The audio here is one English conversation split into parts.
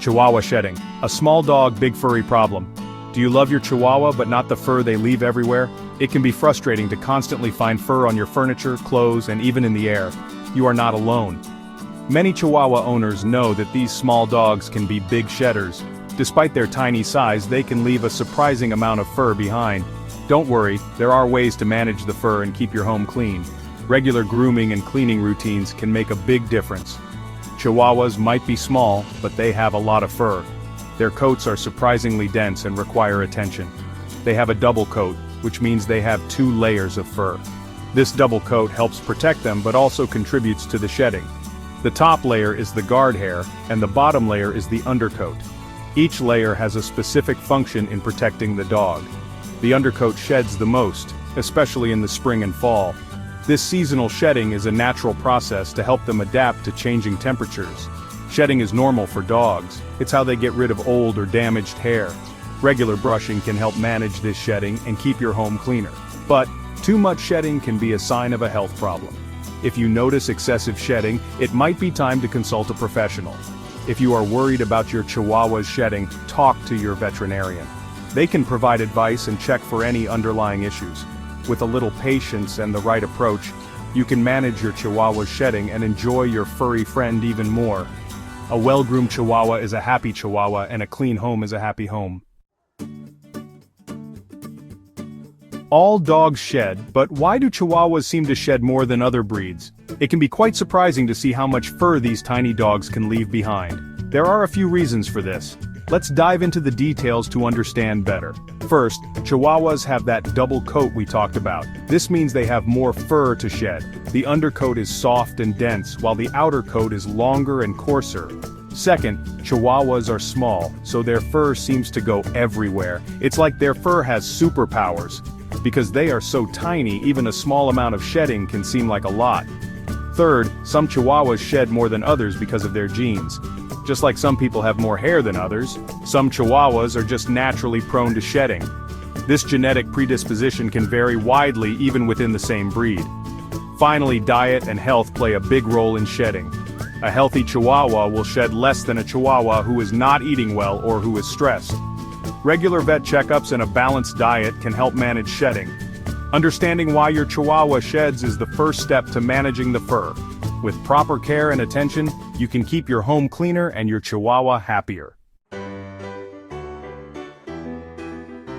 Chihuahua shedding. A small dog, big furry problem. Do you love your Chihuahua but not the fur they leave everywhere? It can be frustrating to constantly find fur on your furniture, clothes, and even in the air. You are not alone. Many Chihuahua owners know that these small dogs can be big shedders. Despite their tiny size, they can leave a surprising amount of fur behind. Don't worry, there are ways to manage the fur and keep your home clean. Regular grooming and cleaning routines can make a big difference. Chihuahuas might be small, but they have a lot of fur. Their coats are surprisingly dense and require attention. They have a double coat, which means they have 2 layers of fur. This double coat helps protect them but also contributes to the shedding. The top layer is the guard hair, and the bottom layer is the undercoat. Each layer has a specific function in protecting the dog. The undercoat sheds the most, especially in the spring and fall. This seasonal shedding is a natural process to help them adapt to changing temperatures. Shedding is normal for dogs. It's how they get rid of old or damaged hair. Regular brushing can help manage this shedding and keep your home cleaner. But too much shedding can be a sign of a health problem. If you notice excessive shedding, it might be time to consult a professional. If you are worried about your Chihuahua's shedding, talk to your veterinarian. They can provide advice and check for any underlying issues. With a little patience and the right approach, you can manage your Chihuahua's shedding and enjoy your furry friend even more. A well-groomed Chihuahua is a happy Chihuahua, and a clean home is a happy home. All dogs shed, but why do Chihuahuas seem to shed more than other breeds? It can be quite surprising to see how much fur these tiny dogs can leave behind. There are a few reasons for this. Let's dive into the details to understand better. First, Chihuahuas have that double coat we talked about. This means they have more fur to shed. The undercoat is soft and dense, while the outer coat is longer and coarser. Second, Chihuahuas are small, so their fur seems to go everywhere. It's like their fur has superpowers. Because they are so tiny, even a small amount of shedding can seem like a lot. Third, some Chihuahuas shed more than others because of their genes. Just like some people have more hair than others, some Chihuahuas are just naturally prone to shedding. This genetic predisposition can vary widely even within the same breed. Finally, diet and health play a big role in shedding. A healthy Chihuahua will shed less than a Chihuahua who is not eating well or who is stressed. Regular vet checkups and a balanced diet can help manage shedding. Understanding why your Chihuahua sheds is the first step to managing the fur. With proper care and attention, you can keep your home cleaner and your Chihuahua happier.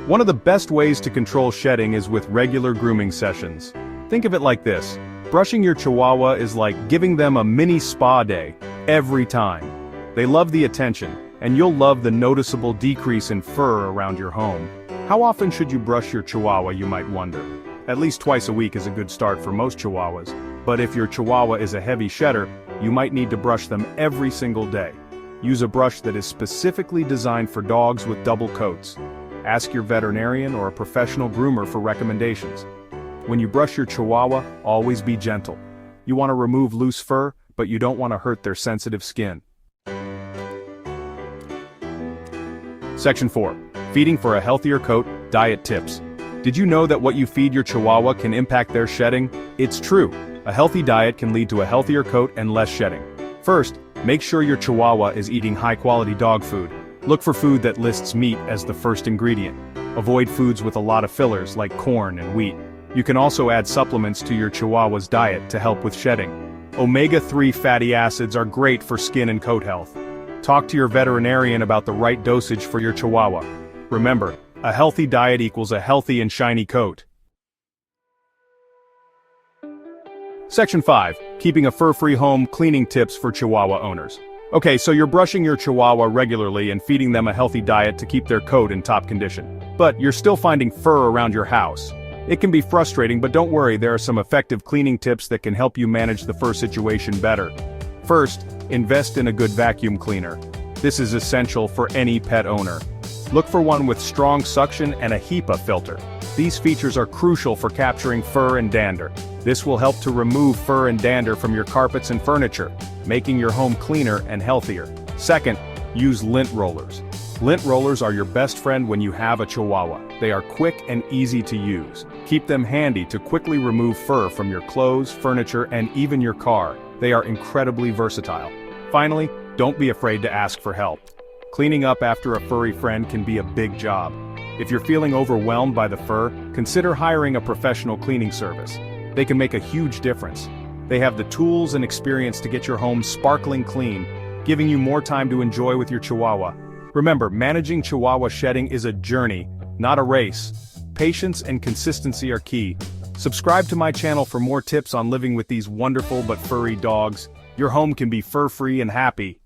One of the best ways to control shedding is with regular grooming sessions. Think of it like this. Brushing your Chihuahua is like giving them a mini spa day, every time. They love the attention, and you'll love the noticeable decrease in fur around your home. How often should you brush your Chihuahua, you might wonder? At least twice a week is a good start for most Chihuahuas. But if your Chihuahua is a heavy shedder, you might need to brush them every single day. Use a brush that is specifically designed for dogs with double coats. Ask your veterinarian or a professional groomer for recommendations. When you brush your Chihuahua, always be gentle. You want to remove loose fur, but you don't want to hurt their sensitive skin. Section 4. Feeding for a healthier coat, diet tips. Did you know that what you feed your Chihuahua can impact their shedding? It's true. A healthy diet can lead to a healthier coat and less shedding. First, make sure your Chihuahua is eating high-quality dog food. Look for food that lists meat as the first ingredient. Avoid foods with a lot of fillers like corn and wheat. You can also add supplements to your Chihuahua's diet to help with shedding. Omega-3 fatty acids are great for skin and coat health. Talk to your veterinarian about the right dosage for your Chihuahua. Remember, a healthy diet equals a healthy and shiny coat. Section 5. Keeping a fur-free home, cleaning tips for Chihuahua owners. Okay, so you're brushing your Chihuahua regularly and feeding them a healthy diet to keep their coat in top condition. But you're still finding fur around your house. It can be frustrating, but don't worry, there are some effective cleaning tips that can help you manage the fur situation better. First, invest in a good vacuum cleaner. This is essential for any pet owner. Look for one with strong suction and a HEPA filter. These features are crucial for capturing fur and dander. This will help to remove fur and dander from your carpets and furniture, making your home cleaner and healthier. Second, use lint rollers. Lint rollers are your best friend when you have a Chihuahua. They are quick and easy to use. Keep them handy to quickly remove fur from your clothes, furniture, and even your car. They are incredibly versatile. Finally, don't be afraid to ask for help. Cleaning up after a furry friend can be a big job. If you're feeling overwhelmed by the fur, consider hiring a professional cleaning service. They can make a huge difference. They have the tools and experience to get your home sparkling clean, giving you more time to enjoy with your Chihuahua. Remember, managing Chihuahua shedding is a journey, not a race. Patience and consistency are key. Subscribe to my channel for more tips on living with these wonderful but furry dogs. Your home can be fur-free and happy.